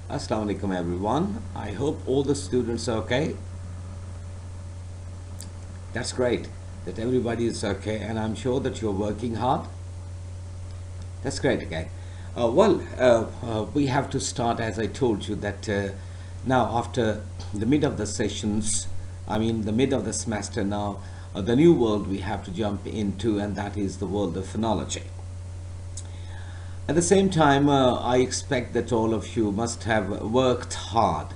Assalamu alaikum everyone. I hope all the students are okay. That's great that everybody is okay, and I'm sure that you're working hard. That's great. Okay. We have to start, as I told you, that now after the mid of the sessions, the mid of the semester now, the new world we have to jump into, and that is the world of phonology. At the same time, I expect that all of you must have worked hard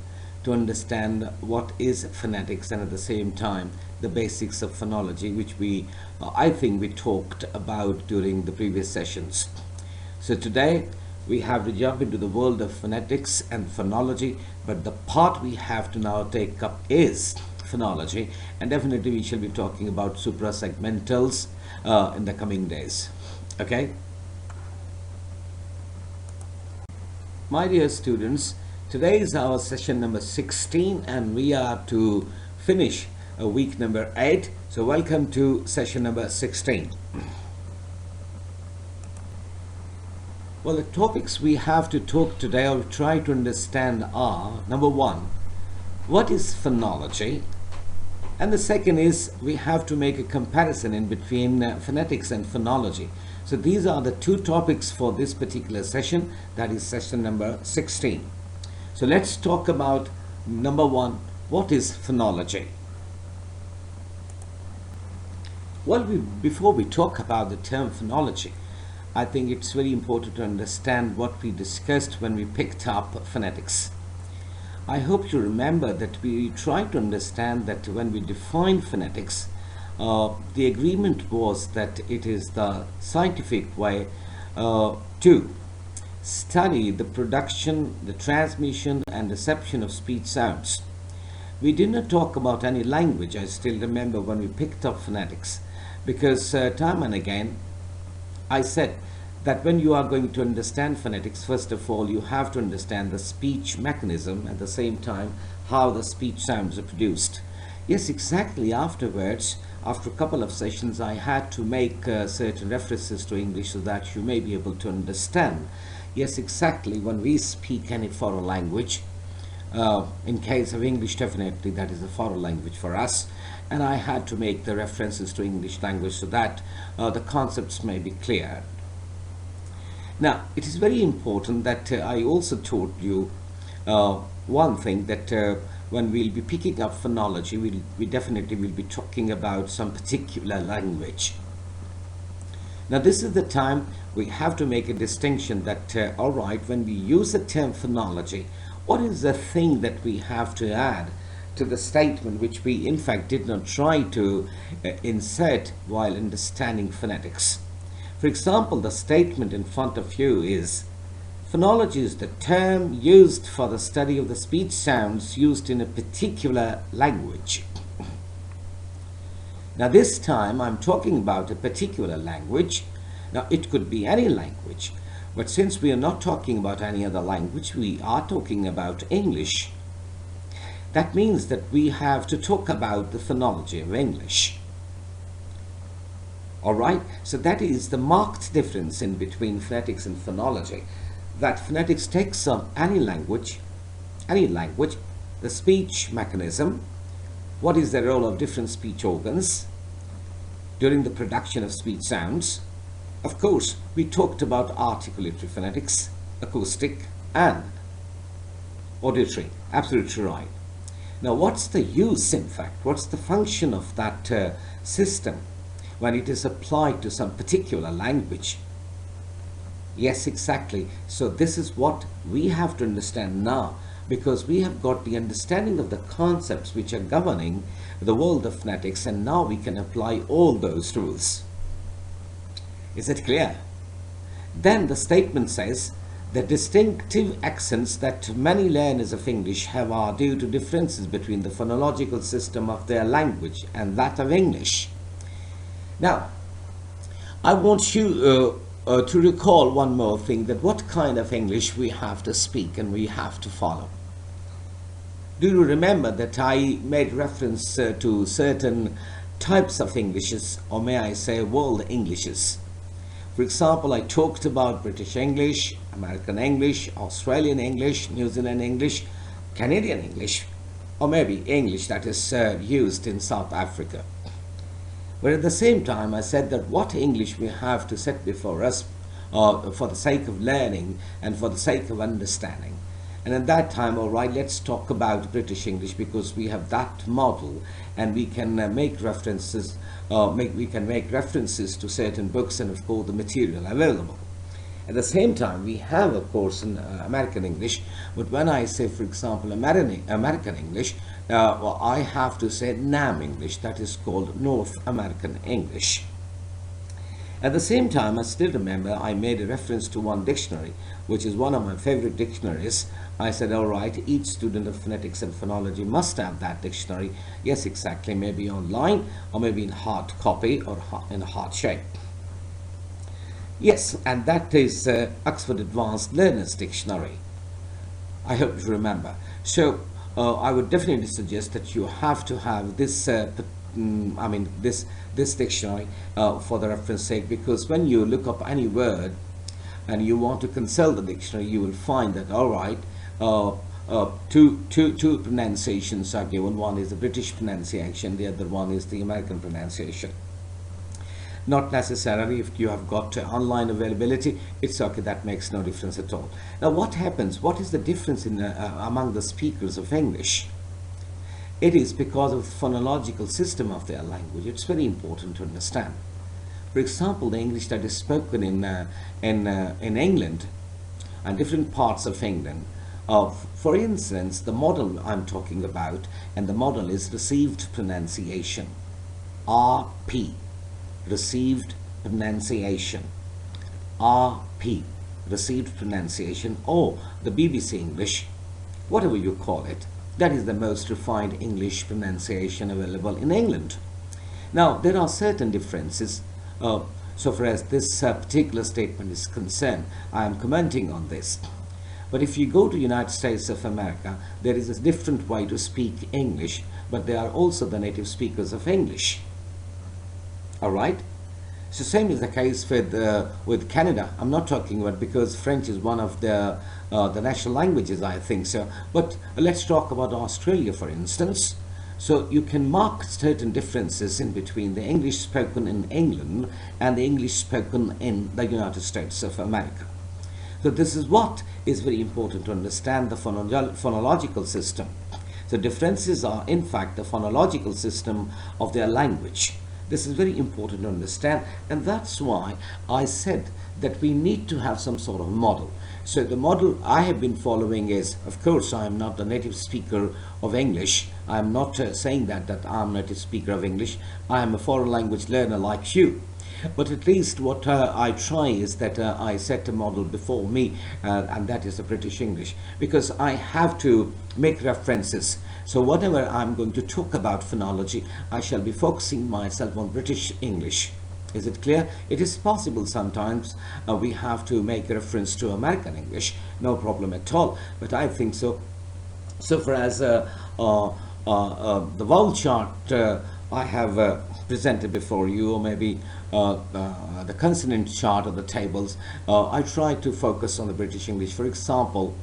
to understand what is phonetics, and at the same time the basics of phonology, which I think we talked about during the previous sessions. So today we have to jump into the world of phonetics and phonology, but the part we have to now take up is phonology, and definitely we shall be talking about suprasegmentals in the coming days. Okay. My dear students, today is our session number 16 and we are to finish week number 8. So welcome to session number 16. Well, the topics we have to talk today or try to understand are, number one, what is phonology? And the second is we have to make a comparison in between phonetics and phonology. So these are the two topics for this particular session, that is session number 16. So let's talk about number one, what is phonology? Well, before we talk about the term phonology, I think it's very important to understand what we discussed when we picked up phonetics. I hope you remember that we tried to understand that when we define phonetics, the agreement was that it is the scientific way to study the production, the transmission and reception of speech sounds. We did not talk about any language. I still remember when we picked up phonetics, because time and again I said that when you are going to understand phonetics, first of all you have to understand the speech mechanism, at the same time how the speech sounds are produced. Yes, exactly. Afterwards, after a couple of sessions, I had to make certain references to English so that you may be able to understand. Yes, exactly. When we speak any foreign language, in case of English, definitely that is a foreign language for us. And I had to make the references to English language so that the concepts may be clear. Now, it is very important that I also told you one thing, that when we'll be picking up phonology, we definitely will be talking about some particular language. Now, this is the time we have to make a distinction that, all right, when we use the term phonology, what is the thing that we have to add to the statement which we in fact did not try to insert while understanding phonetics? For example, the statement in front of you is, phonology is the term used for the study of the speech sounds used in a particular language. Now this time I'm talking about a particular language. Now it could be any language, but since we are not talking about any other language, we are talking about English. That means that we have to talk about the phonology of English. Alright, so that is the marked difference in between phonetics and phonology. That phonetics takes on any language, the speech mechanism, what is the role of different speech organs during the production of speech sounds. Of course, we talked about articulatory phonetics, acoustic and auditory, absolutely right. Now, what's the use, in fact, what's the function of that system when it is applied to some particular language? Yes, exactly. So this is what we have to understand now, because we have got the understanding of the concepts which are governing the world of phonetics, and now we can apply all those rules. Is it clear? Then the statement says, the distinctive accents that many learners of English have are due to differences between the phonological system of their language and that of English. Now, I want you to recall one more thing, that what kind of English we have to speak and we have to follow. Do you remember that I made reference to certain types of Englishes, or may I say world Englishes? For For example, I talked about British English, American English, Australian English, New Zealand English, Canadian English, or maybe English that is used in South Africa. But at the same time, I said that what English we have to set before us for the sake of learning and for the sake of understanding. And at that time, all right, let's talk about British English because we have that model and we can make references to certain books and of course the material available. At the same time, we have, of course, in American English, but when I say, for example, American English, well, I have to say NAM English, that is called North American English. At the same time, I still remember I made a reference to one dictionary, which is one of my favorite dictionaries. I said, all right, each student of phonetics and phonology must have that dictionary. Yes, exactly, maybe online or maybe in hard copy or in hard shape. Yes, and that is Oxford Advanced Learners Dictionary. I hope you remember. So I would definitely suggest that you have to have this this dictionary for the reference sake, because when you look up any word and you want to consult the dictionary, you will find that, all right, two pronunciations are given. One is the British pronunciation, the other one is the American pronunciation. Not necessarily if you have got online availability, it's okay, that makes no difference at all. Now what happens, what is the difference in among the speakers of English? It is because of the phonological system of their language. It's very important to understand. For example, the English that is spoken in England and different parts of England, for instance, the model I'm talking about, and the model is received pronunciation, RP. Received pronunciation, RP, received pronunciation, or the BBC English, whatever you call it. That is the most refined English pronunciation available in England. Now, there are certain differences. So far as this particular statement is concerned, I am commenting on this. But if you go to United States of America, there is a different way to speak English, but they are also the native speakers of English. All right. So same is the case with Canada. I'm not talking about, because French is one of the national languages, I think so. But let's talk about Australia, for instance. So you can mark certain differences in between the English spoken in England and the English spoken in the United States of America. So this is what is very important to understand, the phonological system. The differences are in fact the phonological system of their language. This is very important to understand, and that's why I said that we need to have some sort of model. So the model I have been following is, of course, I am not the native speaker of English. I am not saying that I am a native speaker of English. I am a foreign language learner like you. But at least what I try is that I set a model before me, and that is the British English, because I have to make references. So whatever I'm going to talk about phonology, I shall be focusing myself on British English. Is it clear? It is possible sometimes we have to make a reference to American English, no problem at all. But I think so. So far as the vowel chart I have presented before you, or maybe the consonant chart of the tables, I try to focus on the British English. For example,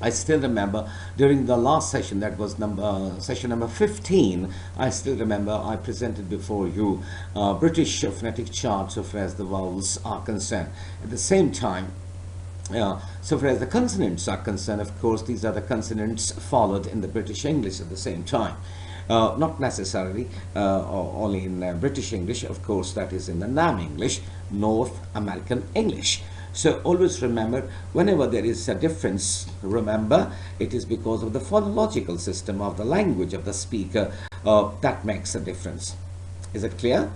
I still remember during the last session, that was session number 15, I still remember I presented before you British phonetic charts so far as the vowels are concerned. At the same time, so far as the consonants are concerned, of course, these are the consonants followed in the British English at the same time. Not necessarily only in British English, of course, that is in the NAM English, North American English. So always remember, whenever there is a difference, remember it is because of the phonological system of the language of the speaker that makes a difference. Is it clear?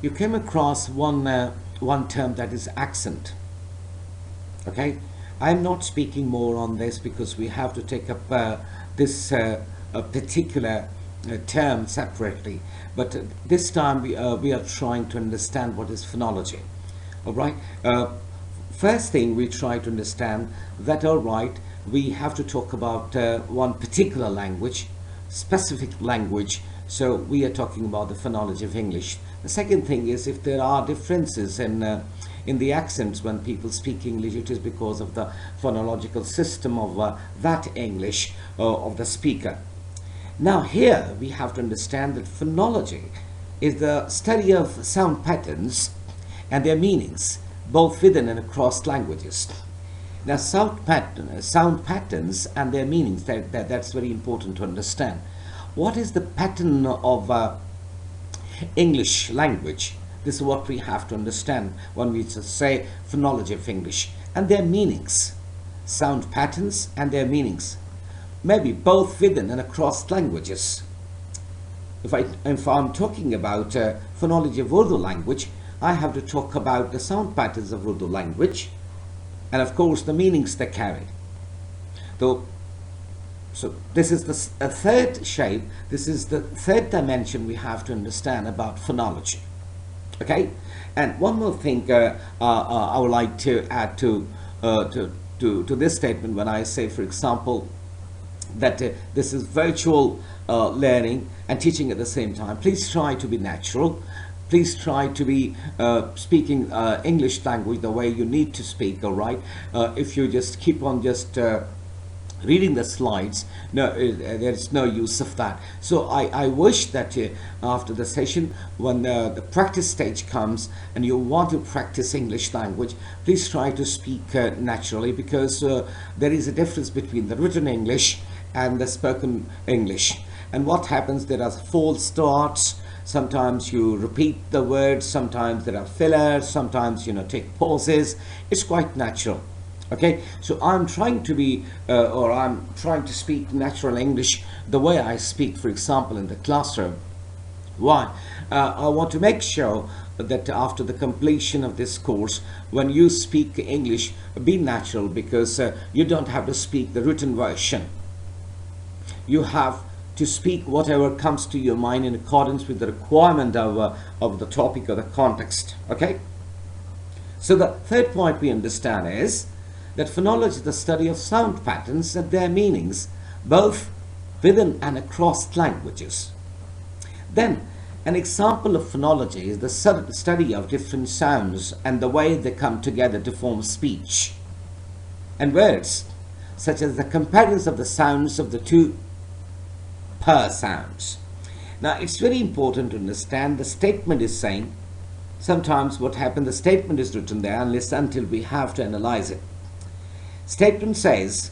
You came across one term, that is accent. Okay, I'm not speaking more on this because we have to take up this particular term separately, but this time we are trying to understand what is phonology. All right, first thing we try to understand that, all right, we have to talk about one particular language, specific language. So we are talking about the phonology of English. The second thing is, if there are differences in the accents when people speak English, it is because of the phonological system of that English of the speaker. Now here we have to understand that phonology is the study of sound patterns and their meanings, both within and across languages. Now sound patterns and their meanings, that's very important to understand. What is the pattern of English language? This is what we have to understand when we say phonology of English, and their meanings. Sound patterns and their meanings, maybe both within and across languages. If I'm talking about phonology of Urdu language, I have to talk about the sound patterns of Urdu language, and of course the meanings they carry. So this is the third shape, this is the third dimension we have to understand about phonology. Okay, and one more thing I would like to add to this statement when I say, for example, that this is virtual learning and teaching at the same time. Please try to be natural. Please try to be speaking English language the way you need to speak, all right? If you just keep on just reading the slides, no, there's no use of that. So I wish that after the session, when the practice stage comes and you want to practice English language, please try to speak naturally, because there is a difference between the written English and the spoken English. And what happens, there are false starts. Sometimes you repeat the words, sometimes there are fillers, sometimes take pauses. It's quite natural. Okay, so I'm trying to be I'm trying to speak natural English the way I speak, for example, in the classroom. Why? I want to make sure that after the completion of this course, when you speak English, be natural, because you don't have to speak the written version. You have to speak whatever comes to your mind in accordance with the requirement of the topic or the context. Okay, so the third point we understand is that phonology is the study of sound patterns and their meanings, both within and across languages. Then, an example of phonology is the study of different sounds and the way they come together to form speech and words, such as the comparison of the sounds of the two per sounds. Now, it's very important to understand the statement is saying, sometimes what happens, the statement is written there until we have to analyze it. Statement says,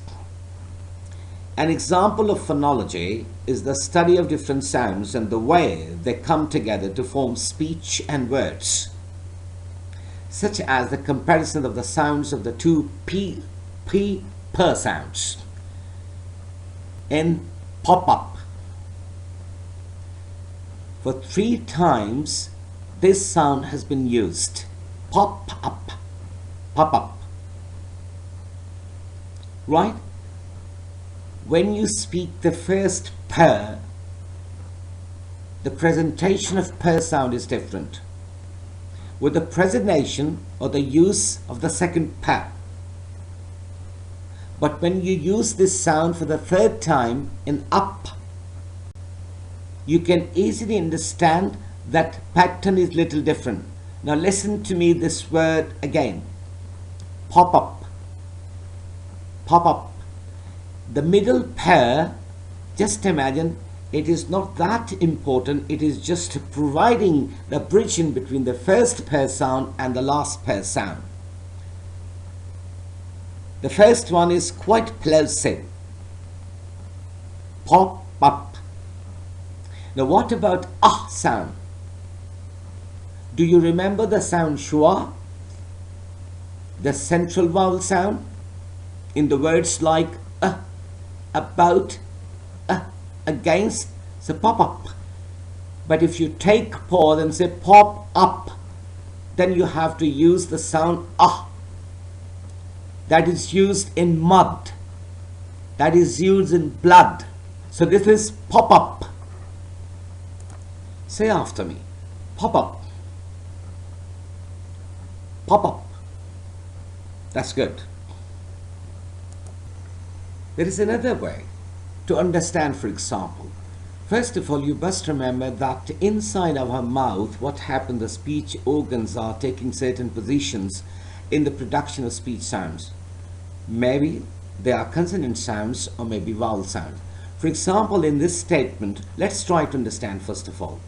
an example of phonology is the study of different sounds and the way they come together to form speech and words, such as the comparison of the sounds of the two p per sounds in pop up. For 3 times this sound has been used. Pop up, pop up. Right? When you speak the first per, the presentation of per sound is different with the presentation or the use of the second per. But when you use this sound for the third time in up, you can easily understand that pattern is little different. Now listen to me this word again. Pop up. Pop up. The middle pair, just imagine, it is not that important. It is just providing the bridge in between the first pair sound and the last pair sound. The first one is quite plosive. Pop up. Now what about ah sound? Do you remember the sound schwa? The central vowel sound in the words like about, against, so pop up. But if you take pause and say pop up, then you have to use the sound ah. That is used in mud. That is used in blood. So this is pop up. Say after me. Pop up. Pop up. That's good. There is another way to understand, for example, First of all, you must remember that inside our mouth, what happens, the speech organs are taking certain positions in the production of speech sounds. Maybe they are consonant sounds or maybe vowel sounds. For example, in this statement, let's try to understand first of all.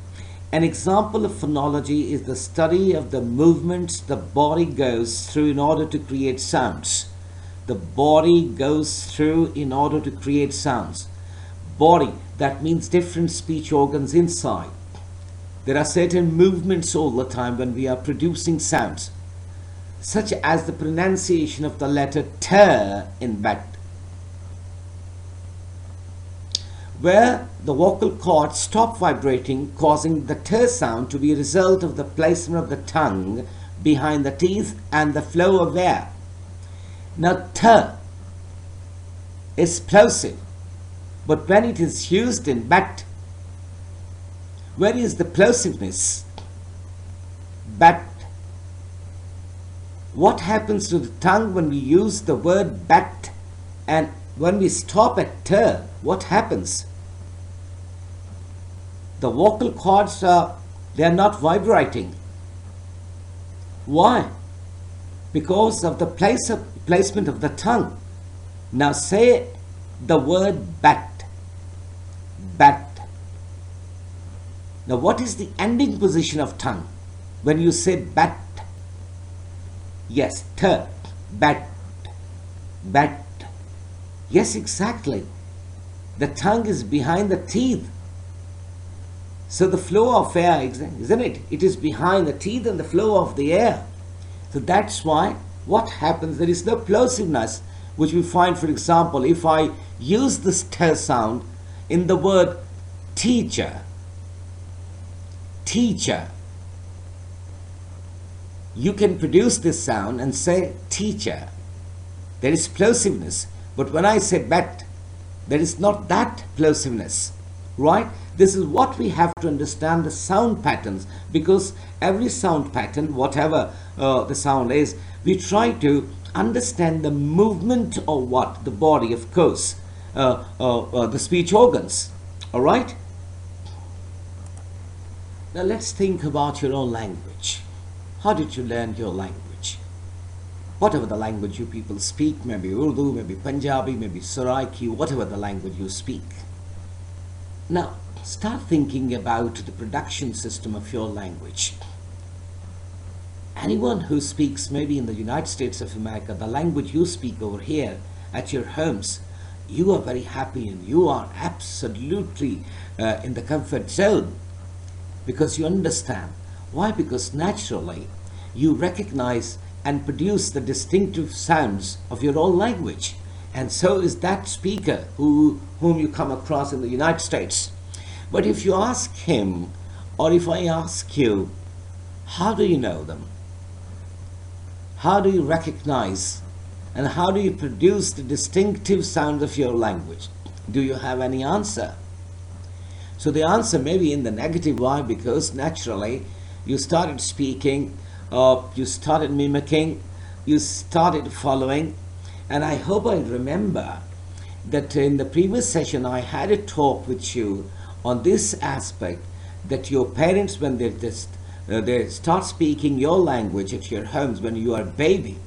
An example of phonology is the study of the movements the body goes through in order to create sounds. The body goes through in order to create sounds. Body, that means different speech organs inside. There are certain movements all the time when we are producing sounds, such as the pronunciation of the letter T in bat, where the vocal cords stop vibrating, causing the T sound to be a result of the placement of the tongue behind the teeth and the flow of air. Now, T is plosive, but when it is used in bat, where is the plosiveness? Bat. What happens to the tongue when we use the word bat, and when we stop at T, what happens? The vocal cords they are not vibrating. Why? Because of the placement of the tongue. Now say the word bat. Bat. Now what is the ending position of tongue when you say bat? Yes, T, bat, bat. Yes, exactly. The tongue is behind the teeth. So the flow of air, isn't it? It is behind the teeth and the flow of the air. So that's why what happens, there is no plosiveness, which we find, for example, if I use this T sound in the word teacher, teacher, you can produce this sound and say teacher. There is plosiveness. But when I say bat, there is not that plosiveness, right? This is what we have to understand, the sound patterns, because every sound pattern, whatever the sound is, we try to understand the movement of what? The body, of course, the speech organs, all right? Now let's think about your own language. How did you learn your language? Whatever the language you people speak, maybe Urdu, maybe Punjabi, maybe Saraiki, whatever the language you speak. Now, start thinking about the production system of your language. Anyone who speaks maybe in the United States of America, the language you speak over here at your homes, you are very happy and you are absolutely in the comfort zone because you understand. Why? Because naturally you recognize and produce the distinctive sounds of your own language. And so is that speaker whom you come across in the United States. But if you ask him, or if I ask you, how do you know them? How do you recognize and how do you produce the distinctive sounds of your language? Do you have any answer? So the answer may be in the negative. Why? Because naturally you started speaking, you started mimicking, you started following. And I hope I remember that in the previous session I had a talk with you on this aspect, that your parents, when they start speaking your language at your homes when you are a baby,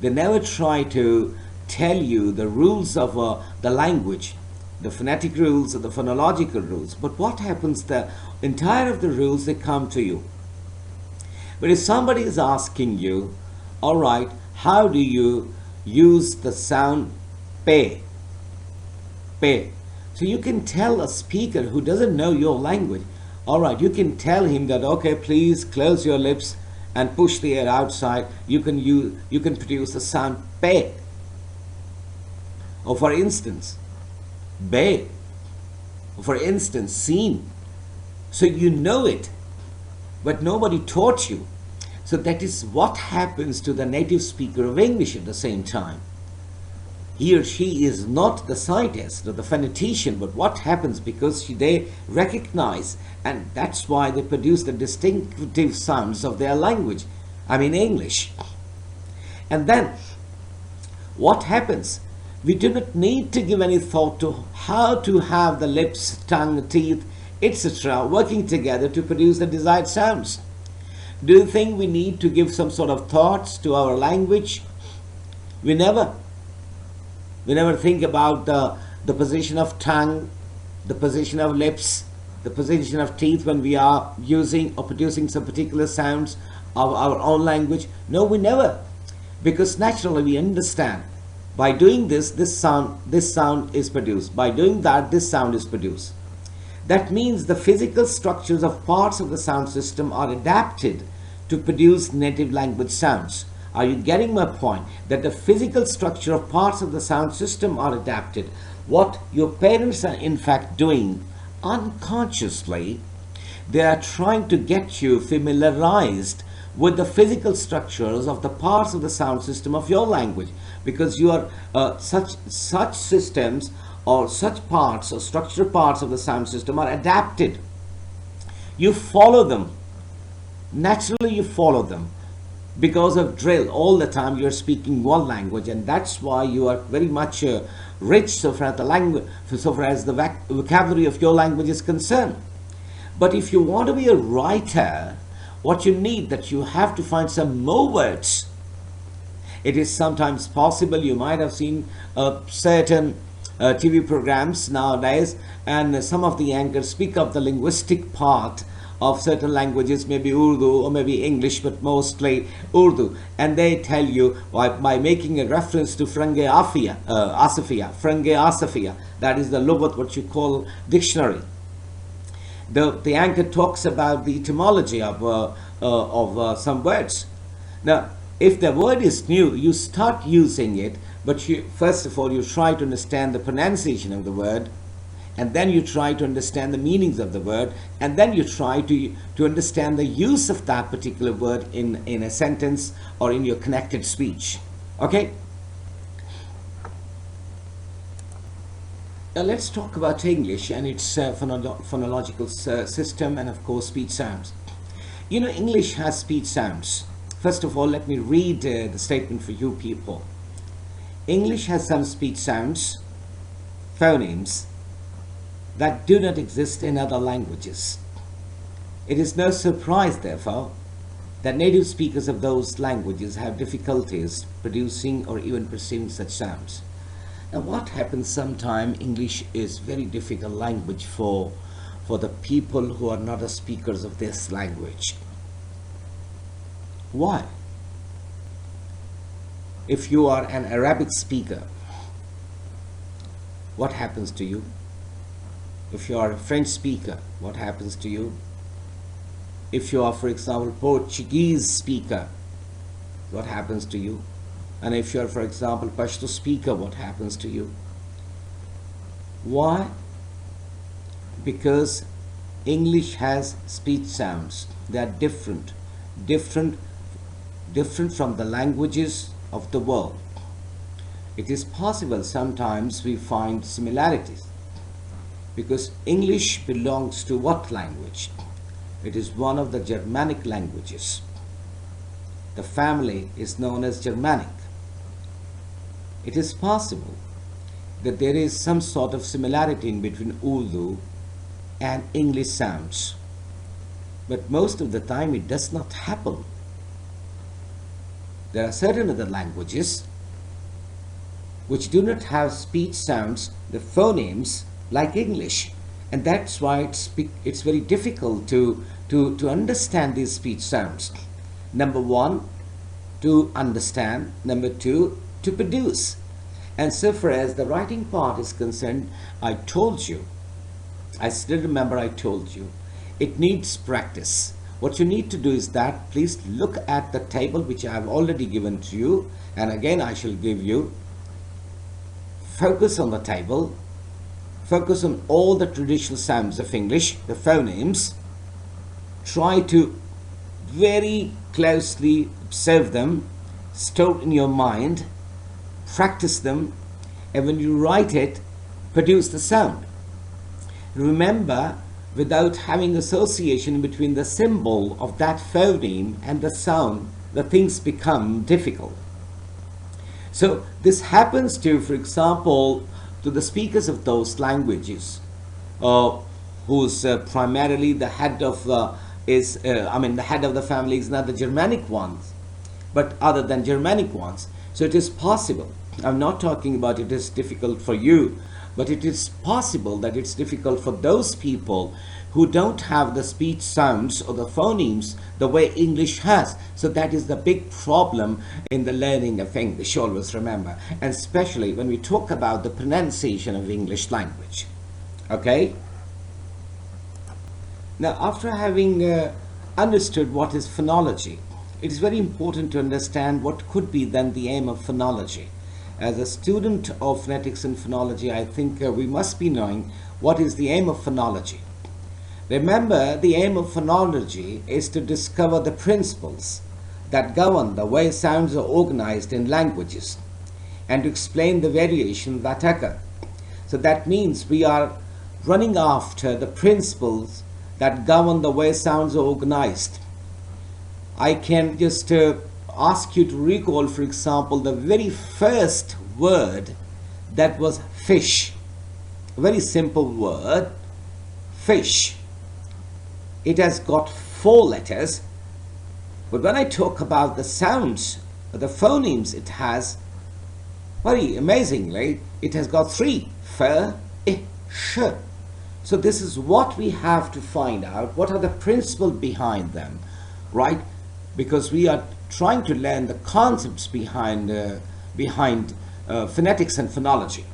they never try to tell you the rules of the language, the phonetic rules or the phonological rules. But what happens, the entire of the rules, they come to you. But if somebody is asking you, all right, how do you use the sound pe? Pe. So you can tell a speaker who doesn't know your language, all right, you can tell him that, okay, please close your lips and push the air outside. You can produce the sound pe. Or for instance, be. Or for instance, seen. So you know it, but nobody taught you. So that is what happens to the native speaker of English at the same time. He or she is not the scientist or the phonetician, but what happens, because they recognize, and that's why they produce the distinctive sounds of their language, I mean English. And then what happens? We do not need to give any thought to how to have the lips, tongue, teeth etc., working together to produce the desired sounds. Do you think we need to give some sort of thoughts to our language? We never. We never think about the position of tongue, the position of lips, the position of teeth when we are using or producing some particular sounds of our own language. No, we never. Because naturally we understand. By doing this sound is produced. By doing that, this sound is produced. That means the physical structures of parts of the sound system are adapted to produce native language sounds. Are you getting my point? That the physical structure of parts of the sound system are adapted. What your parents are in fact doing unconsciously, they are trying to get you familiarized with the physical structures of the parts of the sound system of your language, because you are such systems or such parts or structural parts of the sound system are adapted. You follow them. Naturally you follow them. Because of drill, all the time you are speaking one language, and that's why you are very much rich so far as the vocabulary of your language is concerned. But if you want to be a writer, what you need, that you have to find some more words. It is sometimes possible, you might have seen certain TV programs nowadays, and some of the anchors speak of the linguistic part of certain languages, maybe Urdu or maybe English, but mostly Urdu, and they tell you by making a reference to Frange Asafia, that is the Lughat, what you call dictionary. The anchor talks about the etymology of some words. Now, if the word is new, you start using it, but first of all you try to understand the pronunciation of the word, and then you try to understand the meanings of the word, and then you try to understand the use of that particular word in a sentence or in your connected speech. Okay? Now let's talk about English and its phonological system, and of course speech sounds. You know, English has speech sounds. First of all, let me read the statement for you people. English has some speech sounds, phonemes, that do not exist in other languages. It is no surprise, therefore, that native speakers of those languages have difficulties producing or even perceiving such sounds. Now, what happens sometimes, English is very difficult language for the people who are not the speakers of this language. Why? If you are an Arabic speaker, what happens to you? If you are a French speaker, what happens to you? If you are, for example, Portuguese speaker, what happens to you? And if you are, for example, Pashto speaker, what happens to you? Why? Because English has speech sounds. They are different from the languages of the world. It is possible sometimes we find similarities, because English belongs to what language? It is one of the Germanic languages. The family is known as Germanic. It is possible that there is some sort of similarity in between Urdu and English sounds, but most of the time it does not happen. There are certain other languages which do not have speech sounds, the phonemes, like English, and that's why it's very difficult to understand these speech sounds. Number one, to understand. Number two, to produce. And so far as the writing part is concerned, I told you, I still remember I told you, it needs practice. What you need to do is that, please look at the table which I have already given to you, and again I shall give you. Focus on the table. Focus on all the traditional sounds of English, the phonemes. Try to very closely observe them, store in your mind, practice them, and when you write it, produce the sound. Remember, without having association between the symbol of that phoneme and the sound, the things become difficult. So this happens to, for example, to the speakers of those languages. who's primarily the head of the head of the family is not the Germanic ones, but other than Germanic ones. So it is possible. I'm not talking about it is difficult for you, but it is possible that it's difficult for those people who don't have the speech sounds or the phonemes the way English has. So that is the big problem in the learning of English, always remember, and especially when we talk about the pronunciation of English language. Okay? Now, after having understood what is phonology, it is very important to understand what could be then the aim of phonology. As a student of phonetics and phonology, I think we must be knowing what is the aim of phonology. Remember, the aim of phonology is to discover the principles that govern the way sounds are organized in languages and to explain the variations that occur. So that means we are running after the principles that govern the way sounds are organized. I can just ask you to recall, for example, the very first word that was fish. A very simple word, fish. It has got 4 letters, but when I talk about the sounds, the phonemes it has, very amazingly, it has got 3, f, I, sh. So this is what we have to find out. What are the principles behind them, right? Because we are trying to learn the concepts behind phonetics and phonology.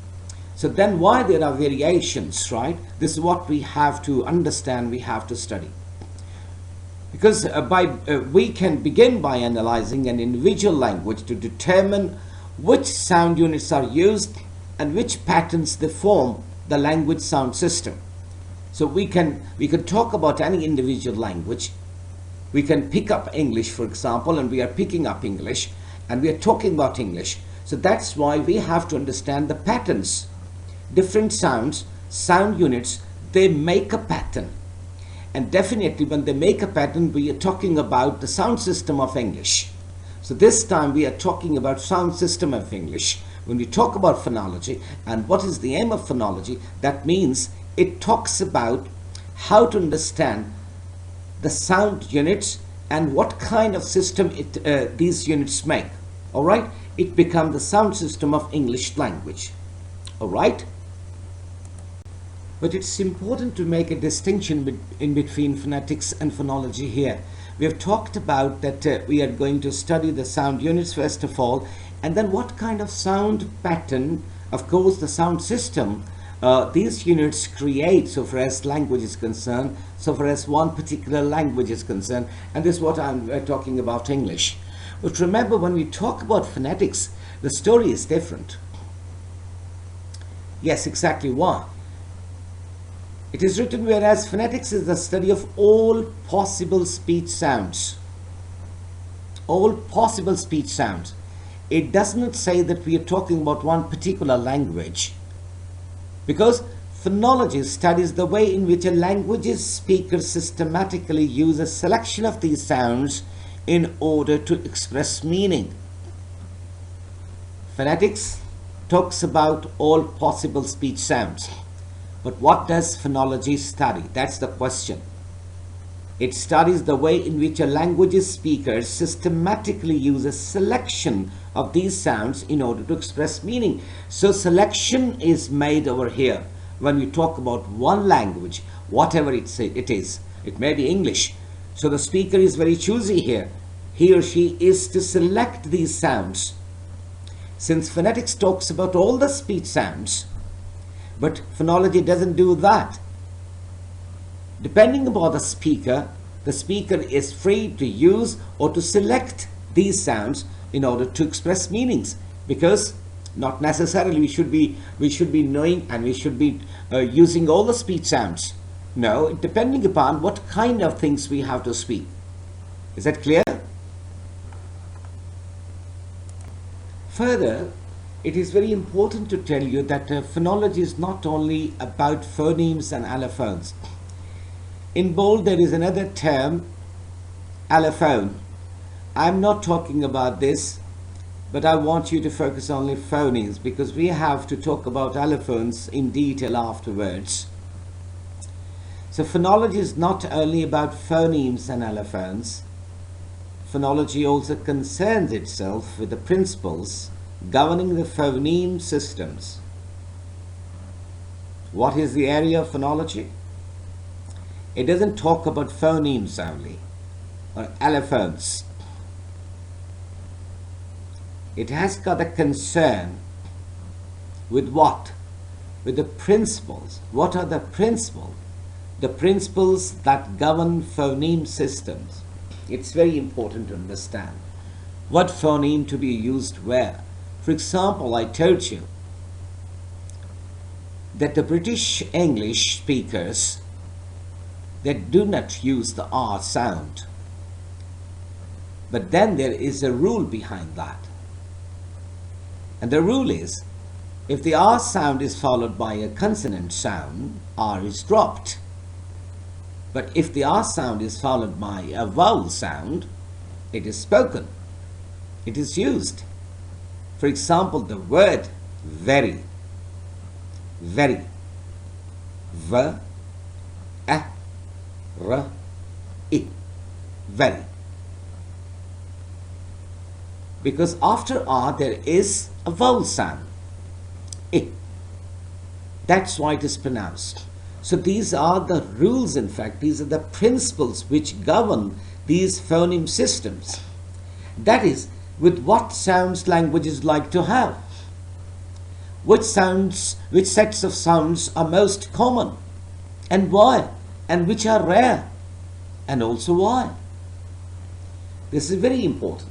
So then why there are variations, right? This is what we have to understand, we have to study. Because we can begin by analyzing an individual language to determine which sound units are used and which patterns they form the language sound system. So we can talk about any individual language. We can pick up English, for example, and we are picking up English and we are talking about English. So that's why we have to understand the patterns. Different sounds, sound units, they make a pattern. And definitely when they make a pattern, we are talking about the sound system of English. So this time we are talking about sound system of English. When we talk about phonology and what is the aim of phonology, that means it talks about how to understand the sound units and what kind of system these units make. All right? It becomes the sound system of English language. All right? But it's important to make a distinction in between phonetics and phonology here. We have talked about that we are going to study the sound units first of all, and then what kind of sound pattern, of course the sound system, these units create so far as language is concerned, so far as one particular language is concerned, and this is what I'm talking about English. But remember, when we talk about phonetics, the story is different. Yes, exactly why? It is written, whereas phonetics is the study of all possible speech sounds. All possible speech sounds. It does not say that we are talking about one particular language. Because phonology studies the way in which a language's speakers systematically use a selection of these sounds in order to express meaning. Phonetics talks about all possible speech sounds. But what does phonology study? That's the question. It studies the way in which a language's speakers systematically use a selection of these sounds in order to express meaning. So selection is made over here when we talk about one language, whatever it is. It may be English. So the speaker is very choosy here. He or she is to select these sounds. Since phonetics talks about all the speech sounds, but phonology doesn't do that. Depending upon the speaker is free to use or to select these sounds in order to express meanings, because not necessarily we should be knowing and we should be using all the speech sounds. No, depending upon what kind of things we have to speak. Is that clear? Further, it is very important to tell you that phonology is not only about phonemes and allophones. In bold there is another term, allophone. I'm not talking about this, but I want you to focus on phonemes because we have to talk about allophones in detail afterwards. So phonology is not only about phonemes and allophones. Phonology also concerns itself with the principles governing the phoneme systems. What is the area of phonology? It doesn't talk about phonemes only or allophones. It has got a concern with what? With the principles. What are the principles? The principles that govern phoneme systems. It's very important to understand what phoneme to be used where. For example, I told you that the British English speakers, they do not use the R sound. But then there is a rule behind that. And the rule is, if the R sound is followed by a consonant sound, R is dropped. But if the R sound is followed by a vowel sound, it is spoken. It is used. For example, the word very, very, v, a, r, I, very. Because after R there is a vowel sound, I. That's why it is pronounced. So these are the rules, in fact, these are the principles which govern these phoneme systems. That is, with what sounds languages like to have. Which sets of sounds are most common, and why, and which are rare, and also why. This is very important.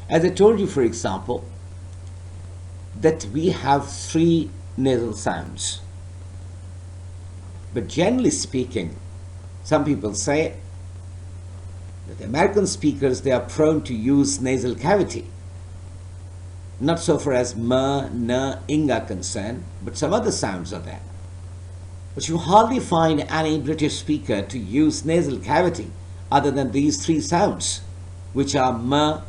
As I told you, for example, that we have 3 nasal sounds. But generally speaking, some people say that the American speakers, they are prone to use nasal cavity. Not so far as m, n, ing are concerned, but some other sounds are there. But you hardly find any British speaker to use nasal cavity other than these 3 sounds, which are m,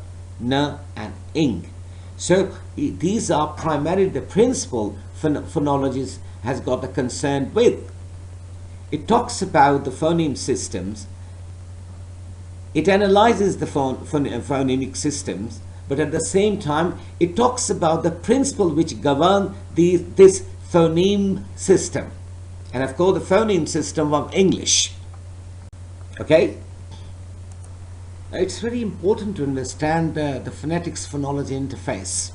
n, and ing. So these are primarily the principle phonology has got a concern with. It talks about the phoneme systems. It analyzes the phonemic systems, but at the same time, it talks about the principle which govern this phoneme system. And of course, the phoneme system of English. Okay? It's very important to understand the phonetics-phonology interface.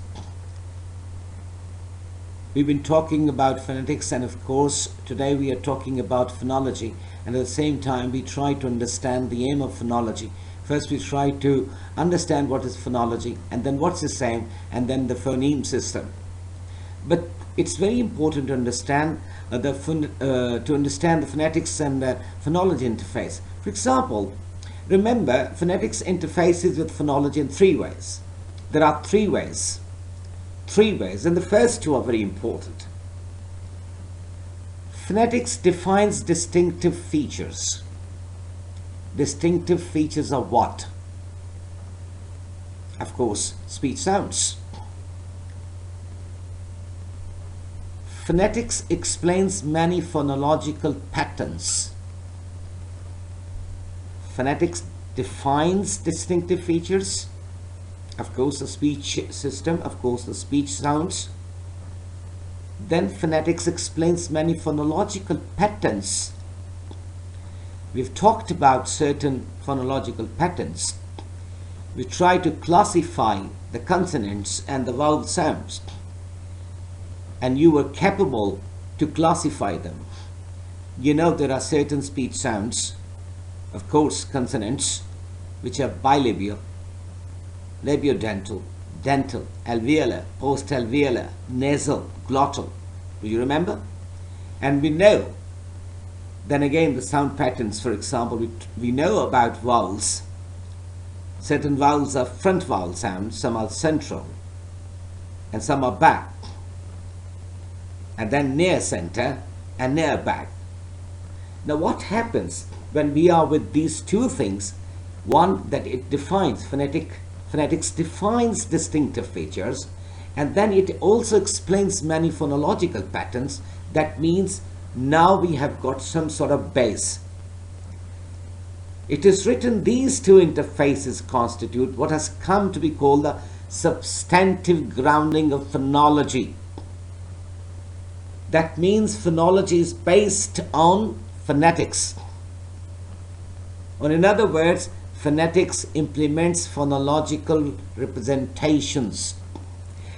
We've been talking about phonetics, and of course today we are talking about phonology, and at the same time we try to understand the aim of phonology. First we try to understand what is phonology, and then what's the aim, and then the phoneme system. But it's very important to understand the phonetics and phonology interface. For example, remember, phonetics interfaces with phonology in 3 ways. There are 3 ways. 3 ways, and the first 2 are very important. Phonetics defines distinctive features. Distinctive features of what? Of course, speech sounds. Phonetics explains many phonological patterns. Phonetics defines distinctive features. Of course, the speech system, of course, the speech sounds. Then phonetics explains many phonological patterns. We've talked about certain phonological patterns. We try to classify the consonants and the vowel sounds. And you were capable to classify them. You know there are certain speech sounds, of course, consonants, which are bilabial, labiodental, dental, alveolar, postalveolar, nasal, glottal. Do you remember? And we know, then again, the sound patterns. For example, we know about vowels. Certain vowels are front vowel sounds, some are central, and some are back, and then near center and near back. Now what happens when we are with these 2 things? One, that it defines phonetics defines distinctive features, and then it also explains many phonological patterns. That means Now we have got some sort of base. It is written these two interfaces constitute what has come to be called the substantive grounding of phonology. That means phonology is based on phonetics. Or in other words, phonetics implements phonological representations.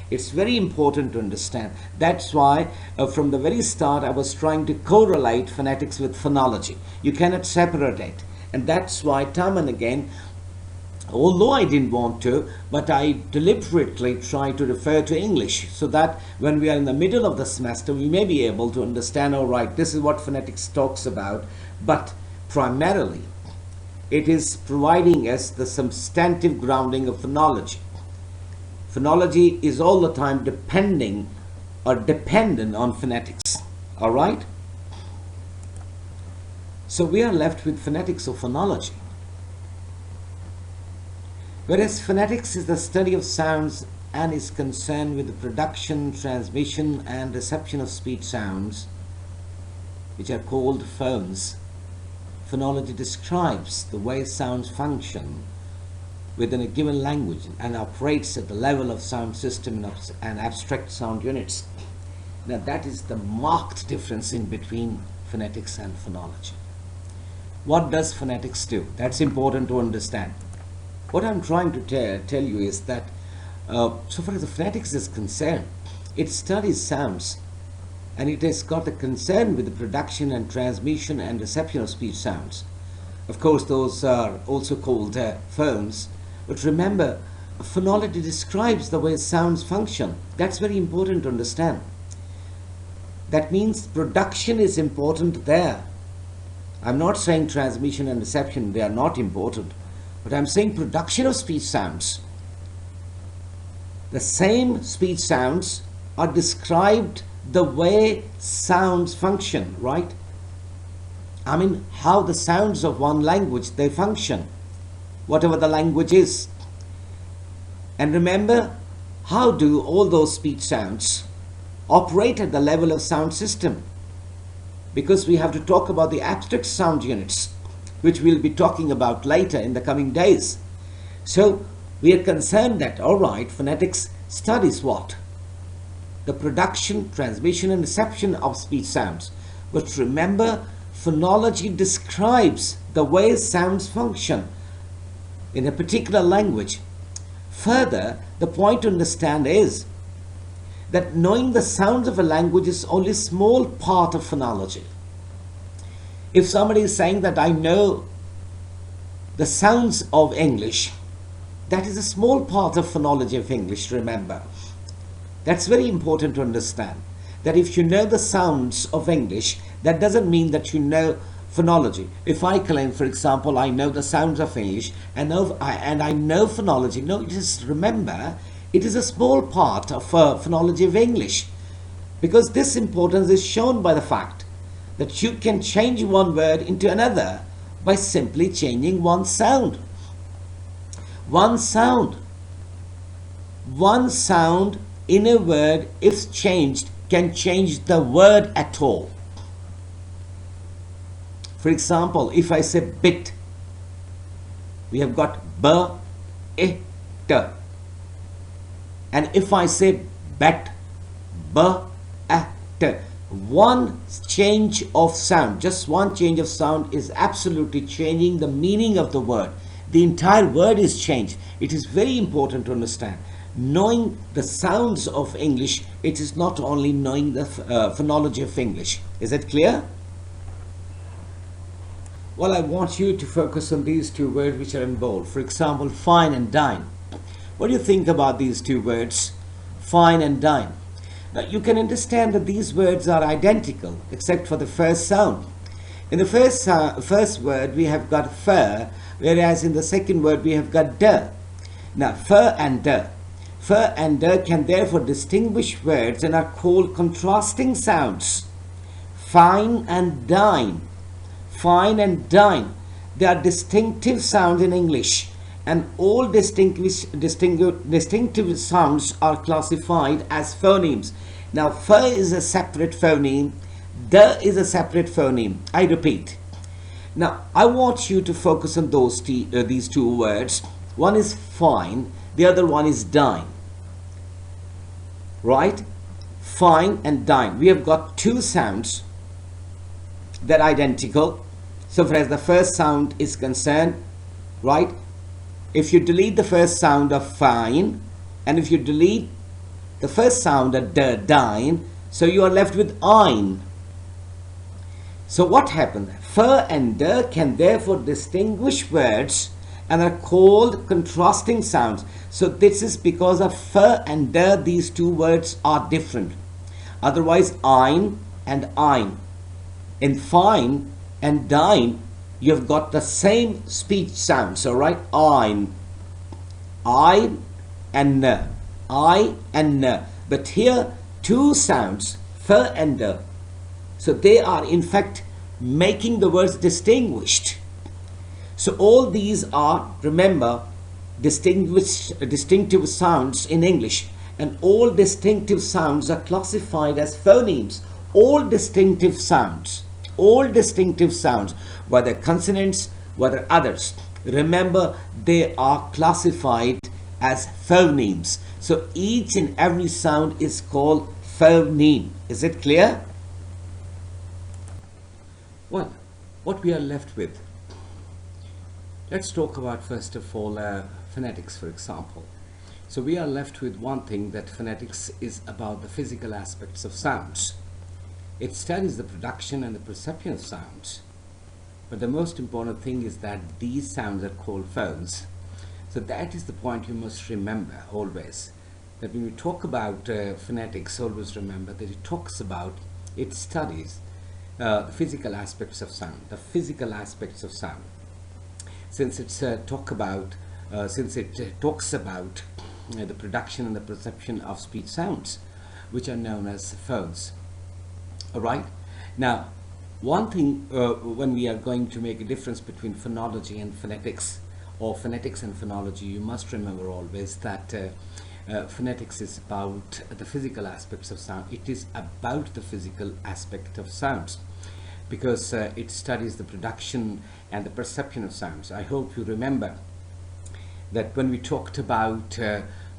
It's very important to understand. That's why from the very start I was trying to correlate phonetics with phonology. You cannot separate it. And that's why time and again, although I didn't want to, but I deliberately try to refer to English so that when we are in the middle of the semester, we may be able to understand, all right, this is what phonetics talks about. But primarily, it is providing us the substantive grounding of phonology. Phonology is all the time dependent on phonetics. All right? So we are left with phonetics or phonology. Whereas phonetics is the study of sounds and is concerned with the production, transmission, and reception of speech sounds, which are called phones. Phonology describes the way sounds function within a given language and operates at the level of sound system and abstract sound units. Now that is the marked difference in between phonetics and phonology. What does phonetics do? That's important to understand. What I'm trying to tell you is that so far as the phonetics is concerned, it studies sounds and it has got a concern with the production and transmission and reception of speech sounds. Of course, those are also called phones. But remember, phonology describes the way sounds function. That's very important to understand. That means production is important there. I'm not saying transmission and reception, they are not important. But I'm saying production of speech sounds. The same speech sounds are described the way sounds function, right? I mean, how the sounds of one language, they function, whatever the language is. And remember, how do all those speech sounds operate at the level of sound system? Because we have to talk about the abstract sound units, which we'll be talking about later in the coming days. So we are concerned that, all right, phonetics studies what? The production, transmission, and reception of speech sounds. But remember, phonology describes the way sounds function in a particular language. Further, the point to understand is that knowing the sounds of a language is only a small part of phonology. If somebody is saying that I know the sounds of English, that is a small part of phonology of English, remember. That's very important to understand. That if you know the sounds of English, that doesn't mean that you know phonology. If I claim, for example, I know the sounds of English and I know phonology, no, remember, it is a small part of phonology of English. Because this importance is shown by the fact that you can change one word into another by simply changing one sound. One sound in a word, if changed, can change the word at all. For example, if I say bit, we have got b, I, t. And if I say bet, b, a, t. One change of sound, just one change of sound is absolutely changing the meaning of the word. The entire word is changed. It is very important to understand. Knowing the sounds of English, it is not only knowing the phonology of English. Is it clear? Well, I want you to focus on these two words which are in bold. For example, fine and dine. What do you think about these two words, fine and dine? Now, you can understand that these words are identical except for the first sound. In the first word, we have got fur, whereas in the second word, we have got de. Now, fur and de. Fur and de can therefore distinguish words and are called contrasting sounds. Fine and dine. Fine and dine. They are distinctive sounds in English, and all distinctive sounds are classified as phonemes. Now, fur is a separate phoneme, The is a separate phoneme. I repeat. Now, I want you to focus on these two words. One is fine, the other one is dine. Right? Fine and dine. We have got two sounds that are identical. So far as the first sound is concerned, right? If you delete the first sound of fine, and if you delete the first sound of dine, so you are left with ein. So what happened? F and d can therefore distinguish words and are called contrasting sounds. So this is because of f and d, these two words are different. Otherwise, ein and ein. In fine and dine, you've got the same speech sounds, all right? Ein, I and n, I and n. But here, two sounds, f and d. So they are in fact making the words distinguished. So all these are, remember, distinctive sounds in English, and all distinctive sounds are classified as phonemes. All distinctive sounds, whether consonants, whether others, remember, they are classified as phonemes. So each and every sound is called phoneme. Is it clear? Well, what we are left with, let's talk about first of all phonetics, for example. So we are left with one thing, that phonetics is about the physical aspects of sounds. It studies the production and the perception of sounds. But the most important thing is that these sounds are called phones. So that is the point you must remember always. That when we talk about phonetics, always remember that it studies the physical aspects of sound. Since it talks about the production and the perception of speech sounds, which are known as phones. All right. Now, one thing when we are going to make a difference between phonology and phonetics, or phonetics and phonology, you must remember always that phonetics is about the physical aspects of sound. It is about the physical aspect of sounds, because it studies the production and the perception of sounds. I hope you remember that when we talked about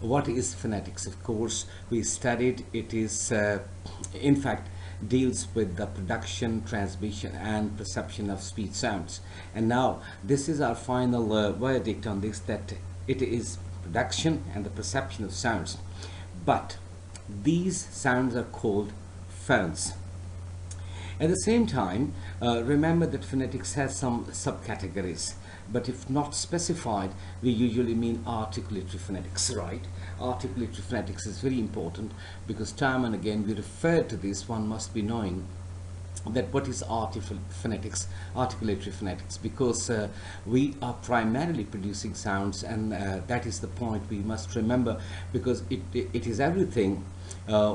what is phonetics, of course, we studied it is, in fact, deals with the production, transmission, and perception of speech sounds. And now, this is our final verdict on this, that it is production and the perception of sounds. But these sounds are called phones. At the same time, remember that phonetics has some subcategories, but if not specified, we usually mean articulatory phonetics, right? Articulatory phonetics is very important, because time and again we refer to this. One must be knowing that what is articulatory phonetics, because we are primarily producing sounds, and that is the point we must remember, because it is everything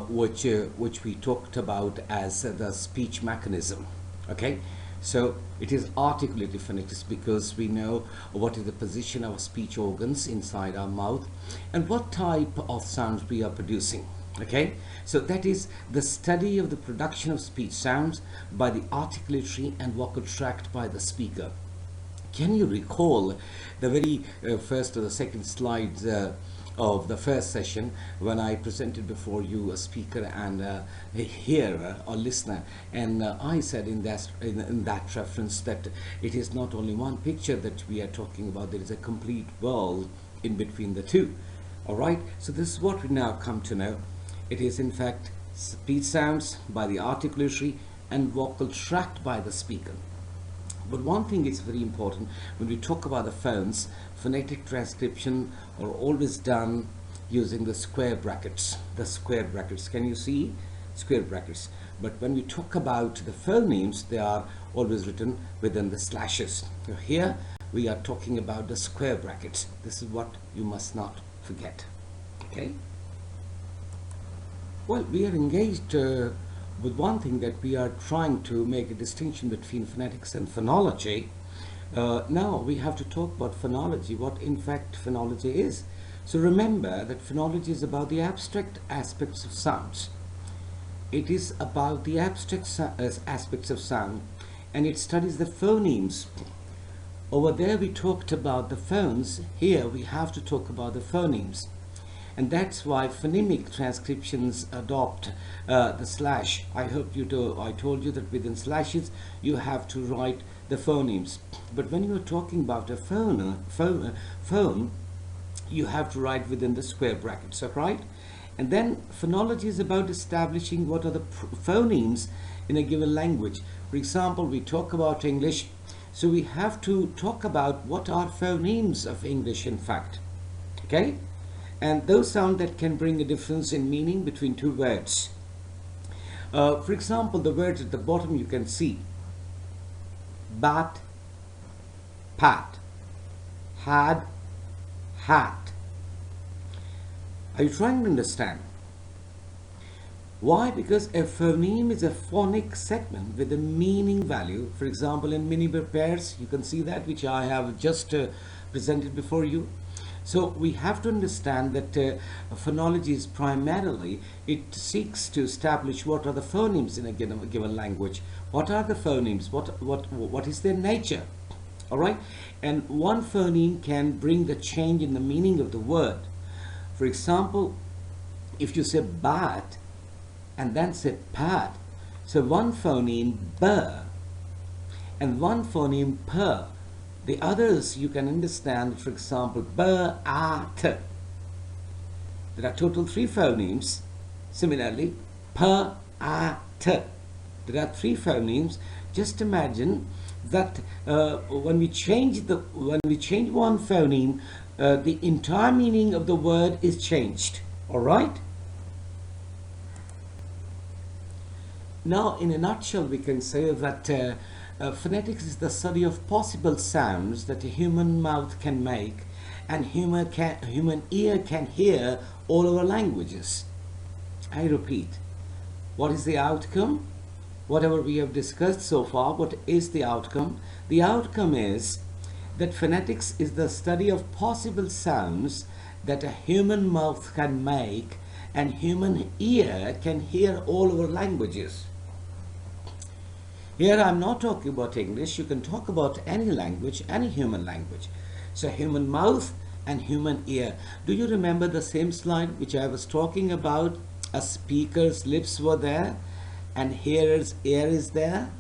which we talked about as the speech mechanism. Okay, so it is articulatory phonetics because we know what is the position of speech organs inside our mouth and what type of sounds we are producing. Okay, so that is the study of the production of speech sounds by the articulatory and vocal tract by the speaker. Can you recall the very first or the second slides of the first session, when I presented before you a speaker and a hearer or listener, and I said in that reference that it is not only one picture that we are talking about, there is a complete world in between the two. All right, so this is what we now come to know. It is in fact speech sounds by the articulatory and vocal tract by the speaker. But one thing is very important when we talk about the phones. Phonetic transcription are always done using the square brackets. Can you see? Square brackets. But when we talk about the phonemes, they are always written within the slashes. So here we are talking about the square brackets. This is what you must not forget. Okay? Well, we are engaged with one thing, that we are trying to make a distinction between phonetics and phonology. Now we have to talk about phonology, what in fact phonology is. So remember that phonology is about the abstract aspects of sounds. It is about the abstract aspects of sound, and it studies the phonemes. Over there we talked about the phones. Here we have to talk about the phonemes. And that's why phonemic transcriptions adopt the slash. I told you that within slashes you have to write the phonemes. But when you are talking about a phone, you have to write within the square brackets, right? And then phonology is about establishing what are the phonemes in a given language. For example, we talk about English, so we have to talk about what are phonemes of English in fact. Okay? And those sounds that can bring a difference in meaning between two words. For example, the words at the bottom you can see: bat, pat, had, hat. Are you trying to understand? Why? Because a phoneme is a phonic segment with a meaning value. For example, in many pairs, you can see that, which I have just presented before you. So we have to understand that phonology is primarily, it seeks to establish what are the phonemes in a given language. What are the phonemes? What is their nature? All right? And one phoneme can bring the change in the meaning of the word. For example, if you say bat and then say pat, so one phoneme b and one phoneme p. The others you can understand, for example, b, a, t. There are total 3 phonemes. Similarly, p, a, t. There are 3 phonemes. Just imagine that when we change one phoneme, the entire meaning of the word is changed. All right? Now, in a nutshell, we can say that phonetics is the study of possible sounds that a human mouth can make and human ear can hear all over languages. I repeat, what is the outcome? Whatever we have discussed so far, what is the outcome? The outcome is that phonetics is the study of possible sounds that a human mouth can make and human ear can hear all over languages. Here I'm not talking about English. You can talk about any language, any human language. So human mouth and human ear. Do you remember the same slide which I was talking about? A speaker's lips were there and hearer's ear is there.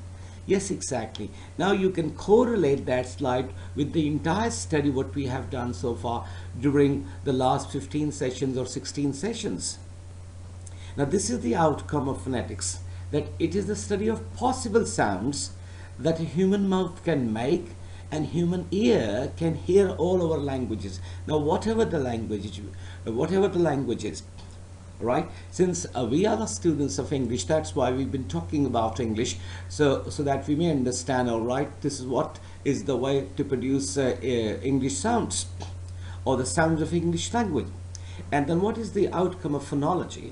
Yes, exactly. Now you can correlate that slide with the entire study what we have done so far during the last 15 sessions or 16 sessions. Now this is the outcome of phonetics, that it is the study of possible sounds that a human mouth can make and human ear can hear all over languages. Now whatever the language is, right? Since we are the students of English, that's why we've been talking about English, so that we may understand, all right, this is what is the way to produce English sounds or the sounds of English language. And then what is the outcome of phonology?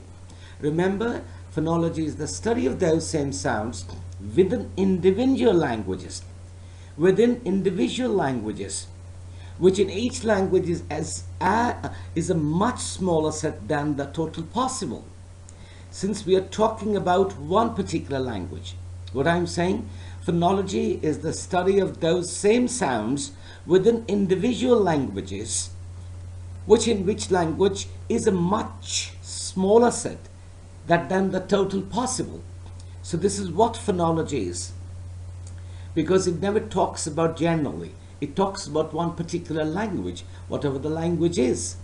Remember, phonology is the study of those same sounds within individual languages, which in each language is a much smaller set than the total possible. Since we are talking about one particular language, what I'm saying, phonology is the study of those same sounds within individual languages, which language is a much smaller set than the total possible. So this is what phonology is, because it never talks about generally. It talks about one particular language, whatever the language is.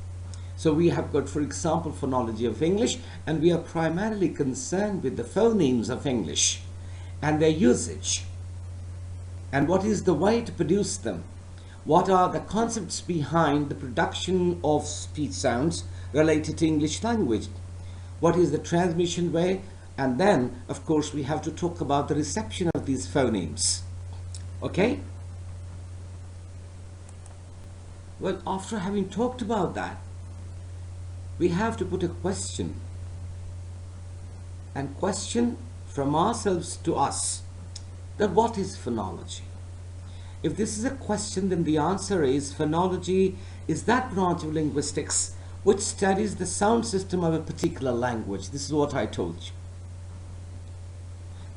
So we have got, for example, phonology of English, and we are primarily concerned with the phonemes of English and their usage. And what is the way to produce them? What are the concepts behind the production of speech sounds related to English language? What is the transmission way? And then, of course, we have to talk about the reception of these phonemes. Okay? Well, after having talked about that, we have to put a question. And question from ourselves to us, that what is phonology? If this is a question, then the answer is phonology is that branch of linguistics which studies the sound system of a particular language. This is what I told you.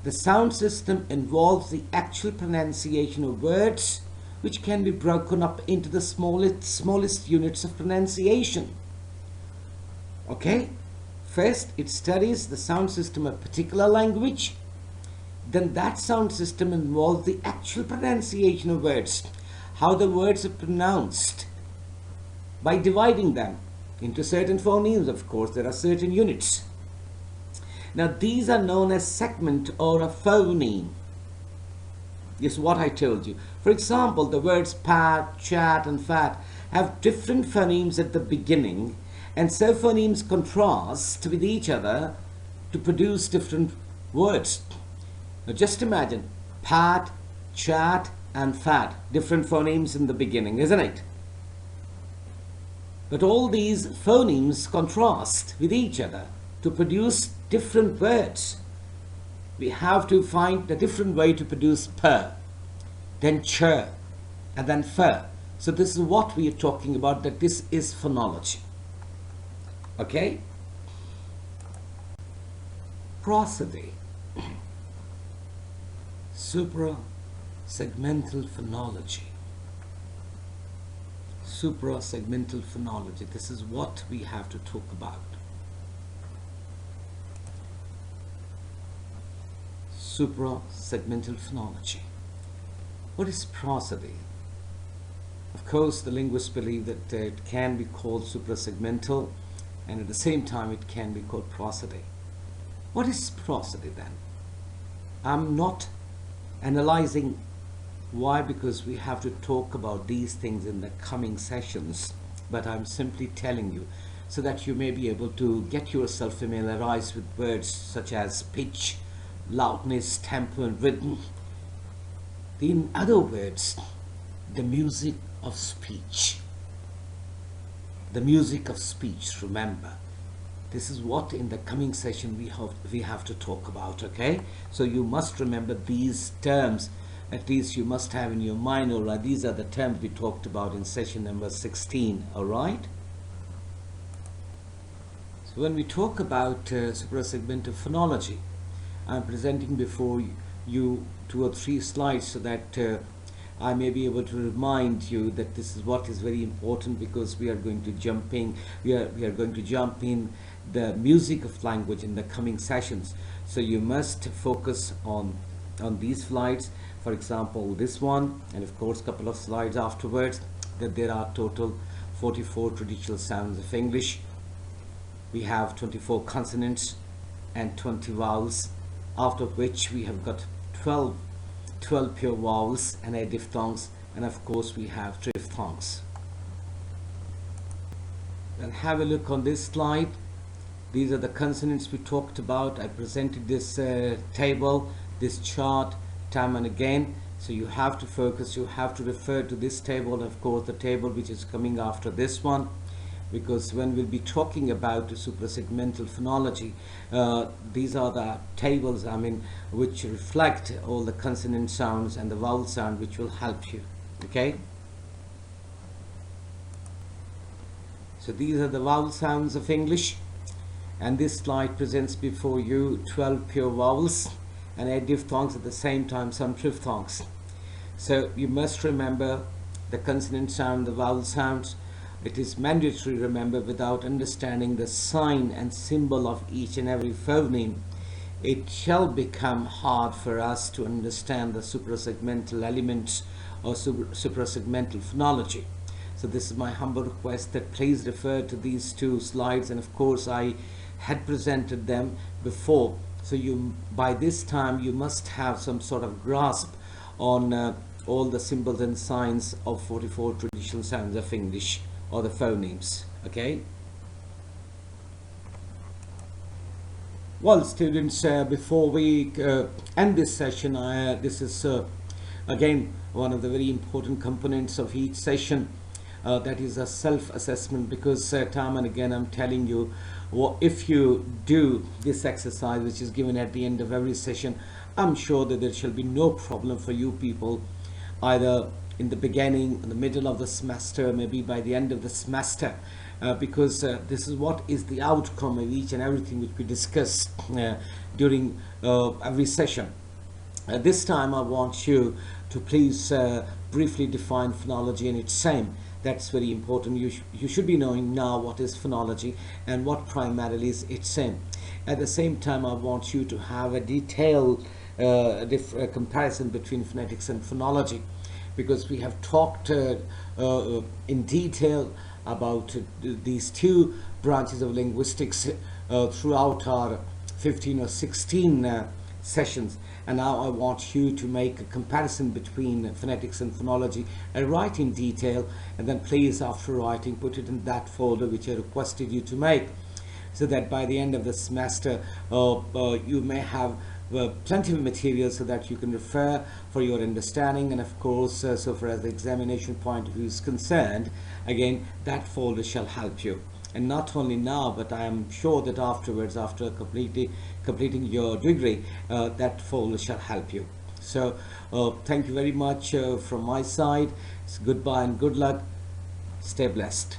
The sound system involves the actual pronunciation of words, which can be broken up into the smallest units of pronunciation. Okay? First, it studies the sound system of a particular language. Then that sound system involves the actual pronunciation of words, how the words are pronounced, by dividing them into certain phonemes. Of course, there are certain units. Now, these are known as segment or a phoneme. Is what I told you. For example, the words pat, chat, and fat have different phonemes at the beginning, and so phonemes contrast with each other to produce different words. Now, just imagine pat, chat, and fat, different phonemes in the beginning, isn't it? But all these phonemes contrast with each other to produce different words. We have to find a different way to produce per, then ch, and then fer. So this is what we are talking about, that this is phonology. Okay? Prosody. Suprasegmental phonology. Suprasegmental phonology. This is what we have to talk about. Suprasegmental phonology. What is prosody? Of course, the linguists believe that it can be called suprasegmental, and at the same time it can be called prosody. What is prosody then? I'm not analyzing. Why? Because we have to talk about these things in the coming sessions, but I'm simply telling you so that you may be able to get yourself familiarized with words such as pitch, loudness, tempo, and rhythm. In other words, the music of speech. The music of speech, remember. This is what in the coming session we have to talk about, okay? So you must remember these terms. At least you must have in your mind, all right, these are the terms we talked about in session number 16, all right? So when we talk about suprasegmental phonology, I'm presenting before you 2 or 3 slides so that I may be able to remind you that this is what is very important, because we are going to jump in the music of language in the coming sessions. So you must focus on these slides. For example, this one, and of course a couple of slides afterwards, that there are total 44 traditional sounds of English. We have 24 consonants and 20 vowels, out of which we have got 12 pure vowels and 8 diphthongs, and of course we have triphthongs. And have a look on this slide. These are the consonants we talked about. I presented this table, this chart, time and again. So you have to focus, you have to refer to this table, and of course the table which is coming after this one, because when we'll be talking about the suprasegmental phonology, these are the tables, which reflect all the consonant sounds and the vowel sound, which will help you. Okay? So these are the vowel sounds of English, and this slide presents before you 12 pure vowels and 8 diphthongs, at the same time some triphthongs. So you must remember the consonant sound, the vowel sounds. It is mandatory, remember, without understanding the sign and symbol of each and every phoneme, it shall become hard for us to understand the suprasegmental elements or suprasegmental phonology. So this is my humble request that please refer to these 2 slides, and of course I had presented them before. So by this time you must have some sort of grasp on all the symbols and signs of 44 traditional sounds of English, or the phonemes. Okay? Well, students, before we end this session, this is again one of the very important components of each session, that is a self-assessment, because time and again I'm telling you, if you do this exercise which is given at the end of every session, I'm sure that there shall be no problem for you people, either in the beginning, in the middle of the semester, maybe by the end of the semester, because this is what is the outcome of each and everything which we discuss during every session. This time I want you to please briefly define phonology and its same. That's very important. You should be knowing now what is phonology and what primarily is its same. At the same time, I want you to have a detailed comparison between phonetics and phonology, because we have talked in detail about these two branches of linguistics throughout our 15 or 16 sessions, and now I want you to make a comparison between phonetics and phonology and write in detail, and then please, after writing, put it in that folder which I requested you to make, so that by the end of the semester you may have plenty of material so that you can refer for your understanding. And of course, so far as the examination point of view is concerned, again, that folder shall help you. And not only now, but I am sure that afterwards, after completing your degree, that folder shall help you. So thank you very much from my side. It's goodbye and good luck. Stay blessed.